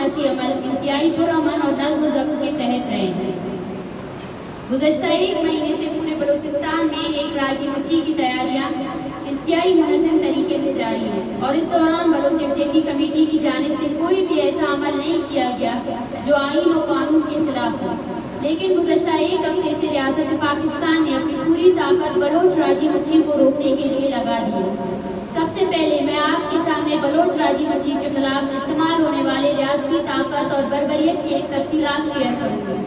سیاسی عمل انتہائی پرامن اور نظم و ضبط کے تحت رہے ہیں۔ گزشتہ ایک مہینے سے پورے بلوچستان میں ایک راجی مچھی کی تیاریاں انتہائی منظم طریقے سے جاری ہیں، اور اس دوران بلوچ یکجہتی کمیٹی کی جانب سے کوئی بھی ایسا عمل نہیں کیا گیا جو آئین و قانون کے خلاف ہو۔ لیکن گزشتہ ایک ہفتے سے ریاست پاکستان نے اپنی پوری طاقت بلوچ راجی مچھی کو روکنے کے لیے لگا دی ہے۔ سب سے پہلے میں آپ کے سامنے بلوچ راجی مچھی کے خلاف استعمال ہونے والے ریاستی طاقت اور بربریت کی تفصیلات شیئر کروں گی۔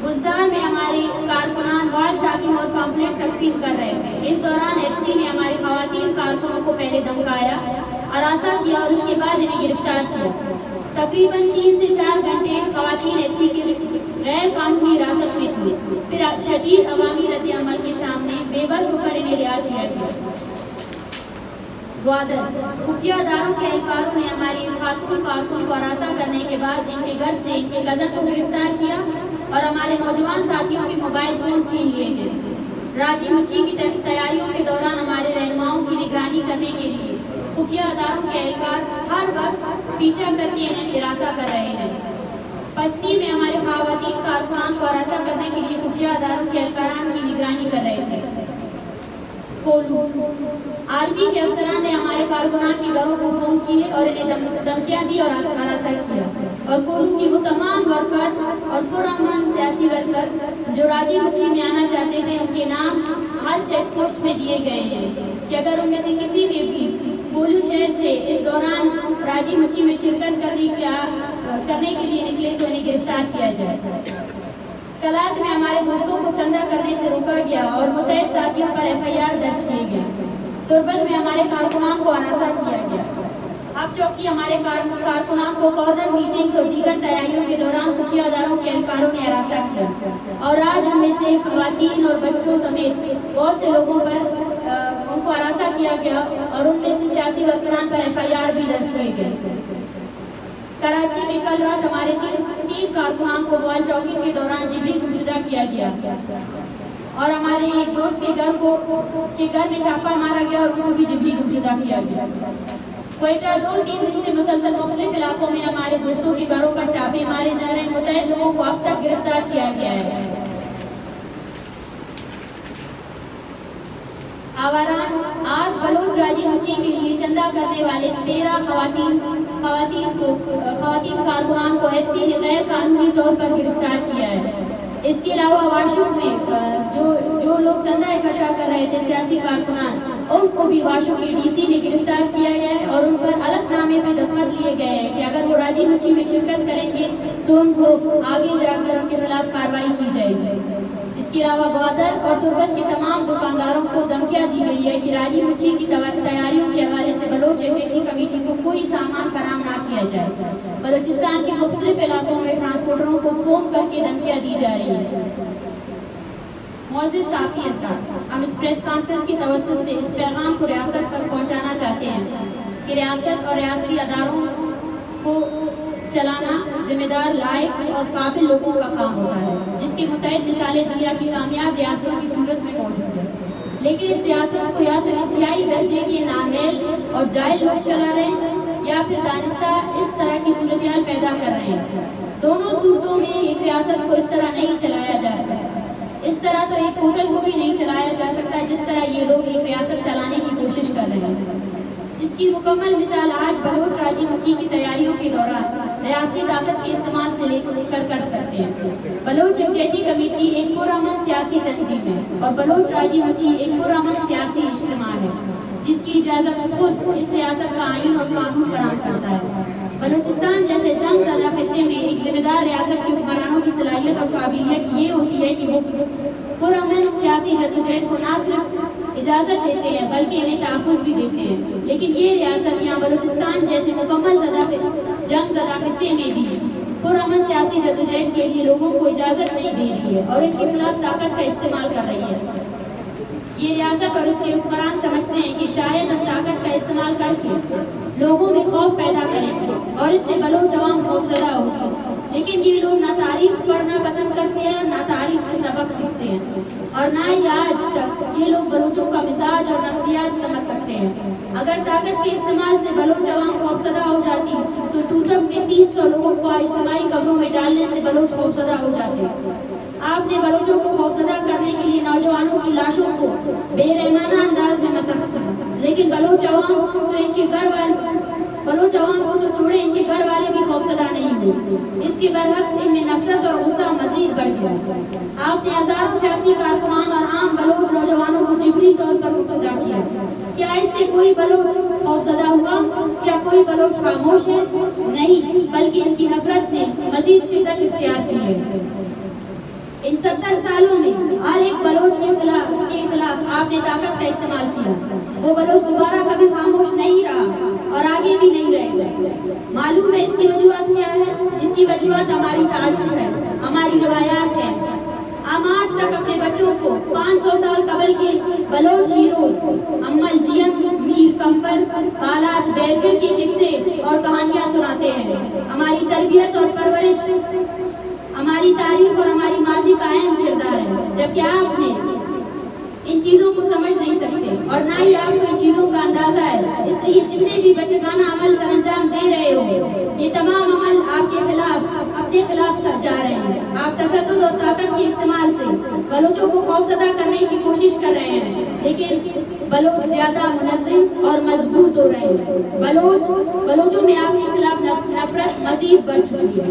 بزدار میں ہمارے کارکنان وال چاکنگ اور پمپلیٹ تقسیم کر رہے تھے۔ اس دوران ایف سی نے ہماری خواتین کارکنوں کو پہلے دھمکایا، ہراساں کیا اور اس کے بعد انہیں گرفتار کیا۔ تقریباً 3 سے 4 گھنٹے خواتین ایف سی کی غیر قانونی حراست میں تھی، پھر شدید عوامی رد عمل کے سامنے بے بس ہو کر انہیں رہا کیا گیا۔ گوادر خفیہ اداروں کے اہلکاروں نے ہماری خاتون کارکن کو ہراساں کرنے کے بعد ان کے گھر سے ان کے کزن کو گرفتار کیا اور ہمارے نوجوان ساتھیوں کے موبائل فون چھین لیے گئے۔ راجی مچھی کی تیاریوں کے دوران ہمارے رہنماؤں کی نگرانی کرنے کے لیے خفیہ اداروں کے اہلکار ہر وقت پیچھا کر کے انہیں ہراساں کر رہے ہیں۔ پسنی میں ہمارے خواتین کارکنان کو ہراساں کرنے کے لیے خفیہ اداروں کے اہلکاران کی نگرانی کر رہے تھے۔ کولو آرمی کے افسران نے ہمارے کارکنان کے گھروں کو فون کیے اور انہیں دھمکیاں دی اور ہراساں کیا، اور کولو کی وہ تمام ورکر اور پرامن سیاسی ورکر جو راجی مچھی میں آنا چاہتے تھے، ان کے نام ہر چیک پوسٹ میں دیے گئے ہیں کہ اگر ان میں سے کسی نے بھی کولو شہر سے اس دوران راجی مچھی میں شرکت کرنے کے لیے نکلے تو انہیں گرفتار کیا جائے۔ کلات میں ہمارے دوستوں کو چندہ کرنے سے روکا گیا اور متعدد ساتھیوں پر ایف آئی آر درج کیے گئے۔ تربت میں ہمارے کارکنان کو ہراساں کیا گیا۔ اب چوکی ہمارے کارکنان کو کارنر میٹنگز اور دیگر تیاریوں کے دوران خفیہ اداروں کے اہلکاروں نے ہراساں کیا، اور آج ان میں سے خواتین اور بچوں سمیت بہت سے لوگوں پر ان کو ہراساں کیا گیا، اور ان میں سے سیاسی ورکران پر ایف آئی آر بھی درج کیے گئے۔ کراچی میں کل رات ہمارے تین کارکنان کو وال چوکنگ کے دوران جبری گمشدہ کیا گیا، اور ہمارے ایک دوست کے گھر میں چھاپا مارا گیا اور ان کو بھی جبری گمشدہ کیا گیا۔ کوئٹہ 2-3 دن سے مسلسل مختلف علاقوں میں ہمارے دوستوں کے گھروں پر چھاپے مارے جا رہے ہیں۔ متعدد لوگوں کو اب تک گرفتار کیا گیا ہے۔ آواران آج بلوچ راجی مچھی کے لیے چندہ کرنے والے 13 خواتین کارکنان کو ایف سی نے غیر قانونی طور پر گرفتار کیا ہے۔ اس کے علاوہ واشوق میں جو لوگ چندہ اکٹھا کر رہے تھے سیاسی کارکنان، ان کو بھی واشوق کے ڈی سی نے گرفتار کیا گیا ہے، اور ان پر الگ نامے پہ دستخط لیے گئے ہیں کہ اگر وہ راجی مچھی میں شرکت کریں گے تو ان کو آگے جا کر ان کے خلاف کارروائی کی جائے گی۔ اس کے علاوہ گوادر اور تربت کے تمام دکانداروں کو دھمکیاں دی گئی ہے کہ راجی مچھی کی تیاریوں کے حوالے سے بلوچ یکجہتی کمیٹی کو کوئی سامان فراہم نہ کیا جائے۔ بلوچستان کے مختلف علاقوں میں ٹرانسپورٹروں کو فون کر کے دھمکیاں دی جا رہی ہیں۔ معزز صحافی حضرات، ہم اس پریس کانفرنس کی توسط سے اس پیغام کو ریاست تک پہنچانا چاہتے ہیں کہ ریاست اور ریاستی اداروں کو چلانا ذمہ دار، لائق اور قابل لوگوں کا کام ہوتا ہے، جس کی متعدد مثالیں دنیا کی کامیاب ریاستوں کی صورت میں موجود ہیں۔ لیکن اس ریاست کو یا تو انتہائی درجے کے نااہل اور جاہل لوگ چلا رہے ہیں، یا پھر دانستہ اس طرح کی صورتحال پیدا کر رہے ہیں۔ دونوں صورتوں میں ایک ریاست کو اس طرح نہیں چلایا جا سکتا۔ اس طرح تو ایک ہوٹل کو بھی نہیں چلایا جا سکتا جس طرح یہ لوگ ایک ریاست چلانے کی کوشش کر رہے ہیں۔ اس کی مکمل مثال آج بلوچ راجی مچھی کی تیاریوں کے دوران ریاستی طاقت کے استعمال سے لے کر سکتے ہیں۔ بلوچ یکجہتی کمیٹی ایک پرامن سیاسی تنظیم ہے، اور بلوچ راجی مچھی ایک پرامن سیاسی اجتماع ہے جس کی اجازت خود اس سیاست کا آئین اور قانون فراہم کرتا ہے۔ بلوچستان جیسے جنگ زدہ خطے میں ایک ذمہ دار ریاست کے حکمرانوں کی صلاحیت اور قابلیت یہ ہوتی ہے کہ وہ پرامن سیاسی جدوجہد کو نہ صرف اجازت دیتے ہیں بلکہ انہیں تحفظ بھی دیتے ہیں۔ لیکن یہ ریاست یہاں بلوچستان جیسے مکمل جنگ زدہ خطے میں بھی پرامن سیاسی جدوجہد کے لیے لوگوں کو اجازت نہیں دے رہی ہے اور ان کے خلاف طاقت کا استعمال کر رہی ہے۔ یہ ریاست اور اس کے حکمران سمجھتے ہیں کہ شاید ہم طاقت کا استعمال کر کے لوگوں میں خوف پیدا کریں گے اور اس سے بلوچ عوام خوفزدہ ہوگی، لیکن یہ لوگ نہ تاریخ پڑھنا پسند کرتے ہیں، نہ تاریخ سے سبق سیکھتے ہیں، اور نہ ہی آج تک یہ لوگ بلوچوں کا مزاج اور نفسیات سمجھ سکتے ہیں۔ اگر طاقت کے استعمال سے بلوچ عوام خوفزدہ ہو جاتی تو توتک میں 300 لوگوں کو اجتماعی قبروں میں ڈالنے سے بلوچ خوفزدہ ہو جاتے۔ آپ نے بلوچوں کو خوفزدہ کرنے کے لیے نوجوانوں کی لاشوں کو بے رحمانہ انداز میں مسخ کیا، لیکن بلوچ عوام کو تو چھوڑے ان کے گھر والے بھی خوفزدہ نہیں ہوئے۔ اس کے برعکس ان میں نفرت اور غصہ مزید بڑھ گیا۔ آپ نے ہزاروں سیاسی کارکنان اور عام بلوچ نوجوانوں کو جبری طور پر خوفزدہ کیا۔ کیا اس سے کوئی بلوچ خوفزدہ ہوا؟ کیا کوئی بلوچ خاموش ہے؟ نہیں، بلکہ ان کی نفرت نے مزید شدت اختیار کی ہے۔ ان 70 سالوں میں ہر ایک بلوچ کے خلاف آپ نے طاقت کا استعمال کیا۔ وہ بلوچ دوبارہ کبھی خاموش نہیں رہا اور آگے بھی نہیں رہے گا۔ معلوم ہے اس کی وجوہات کیا ہے؟ اس کی وجوہات ہماری تاریخ ہے، ہماری روایات ہیں۔ ہم آج تک اپنے بچوں کو 500 سال قبل کے بلوچ ہیروز امل جیم، میر کمبر، بالاچ بیرگر کے قصے اور کہانیاں سناتے ہیں۔ ہماری تربیت اور پرورش ہماری تاریخ اور ہماری ماضی کا اہم کردار ہے، جبکہ آپ نے ان چیزوں کو سمجھ نہیں سکتے اور نہ ہی آپ کو ان چیزوں کا اندازہ ہے۔ اس لیے جتنے بھی بچگانہ عمل سر انجام دے رہے ہو، یہ تمام عمل آپ کے خلاف، اپنے خلاف جا رہے ہیں۔ آپ تشدد اور طاقت کے استعمال سے بلوچوں کو خوفزدہ کرنے کی کوشش کر رہے ہیں، لیکن بلوچ زیادہ منظم اور مضبوط ہو رہے ہیں۔ بلوچوں میں آپ کے خلاف نفرت مزید بڑھ چکی ہے۔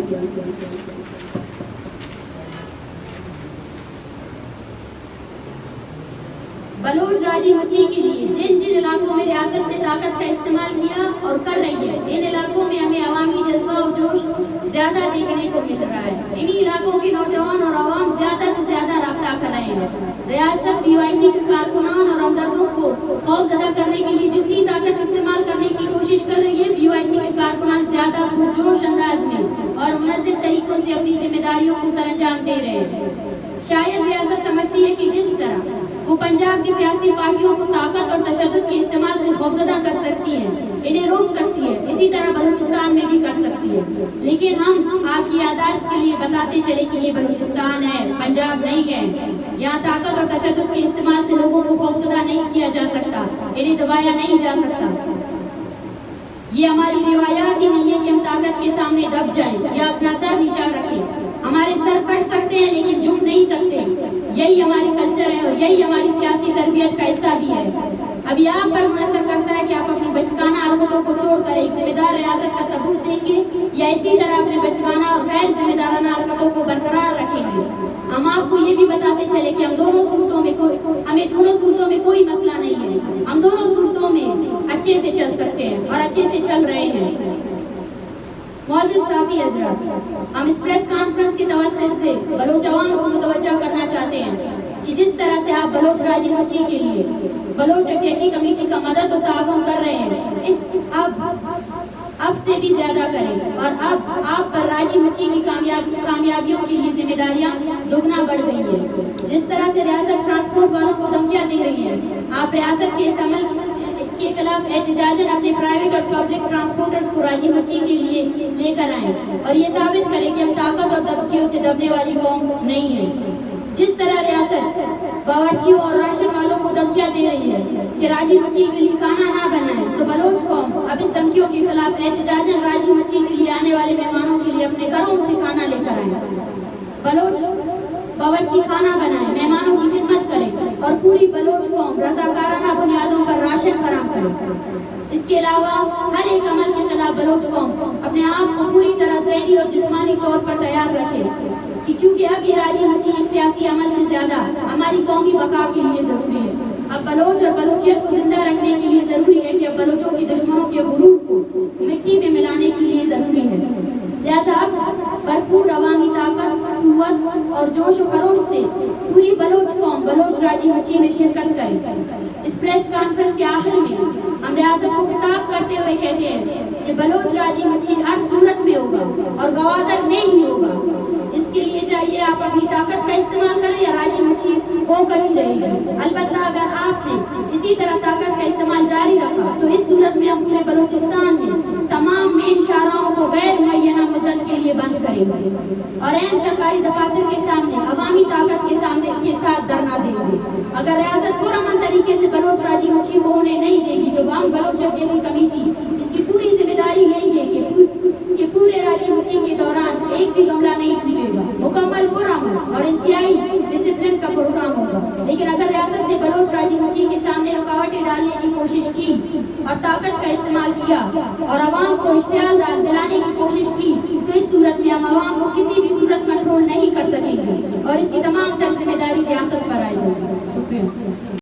بلوچ راجی مچی کے لیے جن علاقوں میں ریاست نے طاقت کا استعمال کیا اور کر رہی ہے، ان علاقوں میں ہمیں عوامی جذبہ و جوش زیادہ دیکھنے کو مل رہا ہے۔ انہی علاقوں کے نوجوان اور عوام زیادہ سے زیادہ رابطہ کر رہے ہیں۔ ریاست BYC کے کارکنان اور ہمدردوں کو خوف زدہ کرنے کے لیے جتنی طاقت استعمال کرنے کی کوشش کر رہی ہے، BYC کے کارکنان زیادہ پرجوش انداز میں اور منظم طریقوں سے اپنی ذمہ داریوں کو سر انجام دے رہے ہیں۔ شاید ریاست سمجھتی ہے کہ جس طرح وہ پنجاب کی سیاسی پارٹیوں کو طاقت اور تشدد کے استعمال سے خوفزدہ کر سکتی ہے، انہیں روک سکتی ہے، اسی طرح بلوچستان میں بھی کر سکتی ہے۔ لیکن ہم آپ کی یادداشت کے لیے بتاتے چلے کہ یہ بلوچستان ہے، پنجاب نہیں ہے۔ یہاں طاقت اور تشدد کے استعمال سے لوگوں کو خوفزدہ نہیں کیا جا سکتا، انہیں دبایا نہیں جا سکتا۔ یہ ہماری روایات ہی نہیں ہے کہ ہم طاقت کے سامنے دب جائیں یا اپنا سر نیچا رکھیں۔ ہمارے سر کٹ سکتے ہیں لیکن جھک نہیں سکتے۔ یہی ہماری کلچر ہے اور یہی ہماری سیاسی تربیت کا حصہ بھی ہے۔ ابھی آپ پر منحصر کرتا ہے کہ آپ اپنی بچگانہ حرکتوں کو چھوڑ کر ایک ذمہ دار ریاست کا ثبوت دیں گے یا اسی طرح اپنے بچگانہ اور غیر ذمہ دارانہ حرکتوں کو برقرار رکھیں گے۔ ہم آپ کو یہ بھی بتاتے چلے کہ ہمیں دونوں صورتوں میں کوئی مسئلہ نہیں ہے۔ ہم دونوں صورتوں میں اچھے سے چل سکتے ہیں اور اچھے سے چل رہے ہیں۔ معزز صحافی حضرات، ہم اس پریس کانفرنس کے توسط سے بلوچ عوام کو متوجہ کرنا چاہتے ہیں کہ جس طرح سے آپ بلوچ راجی مچی کے لیے بلوچ یکجہتی کمیٹی کا مدد و تعاون کر رہے ہیں، اب سے بھی زیادہ کریں اور اب آپ پر راجی مچی کی کامیابیوں کے لیے ذمہ داریاں دگنا بڑھ گئی ہیں۔ جس طرح سے ریاست ٹرانسپورٹ والوں کو دھمکیاں دے رہی ہے، آپ ریاست کے اس عمل کے خلاف احتجاجاً اپنے پرائیویٹ اور پبلک ٹرانسپورٹرز کو راجی مچی کے لیے لے کر آئیں اور یہ ثابت کریں کہ ہم طاقت اور دبکیوں سے دبنے والی قوم نہیں ہیں۔ جس طرح ریاست باورچیوں اور راشن والوں کو دھمکیاں دے رہی ہے کہ راجی مچی کے لیے کھانا نہ بنائیں، تو بلوچ قوم اب اس دھمکیوں کے خلاف احتجاجاً راجی مچی کے لیے آنے والے مہمانوں کے لیے اپنے گھروں سے کھانا لے کر آئیں۔ بلوچ باورچی کھانا بنائیں، مہمانوں کی خدمت کریں اور پوری بلوچ قوم رضاکارانہ بنیادوں پر راشن فراہم کرے۔ اس کے علاوہ ہر ایک عمل کے خلاف بلوچ قوم اپنے آپ کو پوری طرح ذہنی اور جسمانی طور پر تیار رکھے، کیونکہ اب یہ راجی مچی ایک سیاسی عمل سے زیادہ ہماری قومی بقا کے لیے ضروری ہے۔ اب بلوچ اور بلوچیت کو زندہ رکھنے کے لیے ضروری ہے کہ اب بلوچوں کی دشمنوں کے غرور کو مٹی میں ملانے کے لیے ضروری ہے۔ لہذا اب بھرپور عوامی طاقت، قوت اور جوش و خروش سے پوری بلوچ قوم بلوچ راجی مچی میں شرکت کرے۔ اس پریس کانفرنس کے آخر میں ہم ریاست کو خطاب کرتے ہوئے کہتے ہیں کہ بلوچ راجی مچی ہر صورت میں ہوگا اور گوادر میں ہی ہوگا۔ اس کے لیے چاہیے آپ اپنی طاقت کا استعمال کریں یا راجی مچی ہو کر ہی رہے گی۔ البتہ اگر آپ نے اسی طرح طاقت کا استعمال جاری رکھا تو اس صورت میں ہم پورے بلوچستان میں تمام مین شاہراہوں کو غیر معینہ مدت کے لیے بند کریں گے اور اہم سرکاری دفاتر کے سامنے عوامی طاقت کے ساتھ دھرنا دیں گے۔ اگر ریاست پرامن طریقے سے بلوچ راجی مچی کو ہونے نہیں دے گی تو ہم بلوچ راجی مچی کے دوران ایک بھی گملہ نہیں ٹوٹے گا. مکمل پرامن اور انتہائی ڈسپلن کا پروگرام ہوگا. لیکن اگر ریاست نے بلوچ راجی مچی کے سامنے رکاوٹیں ڈالنے کی کوشش کی اور طاقت کا استعمال کیا اور عوام کو اشتعال دلانے کی کوشش کی تو اس صورت میں ہم عوام کو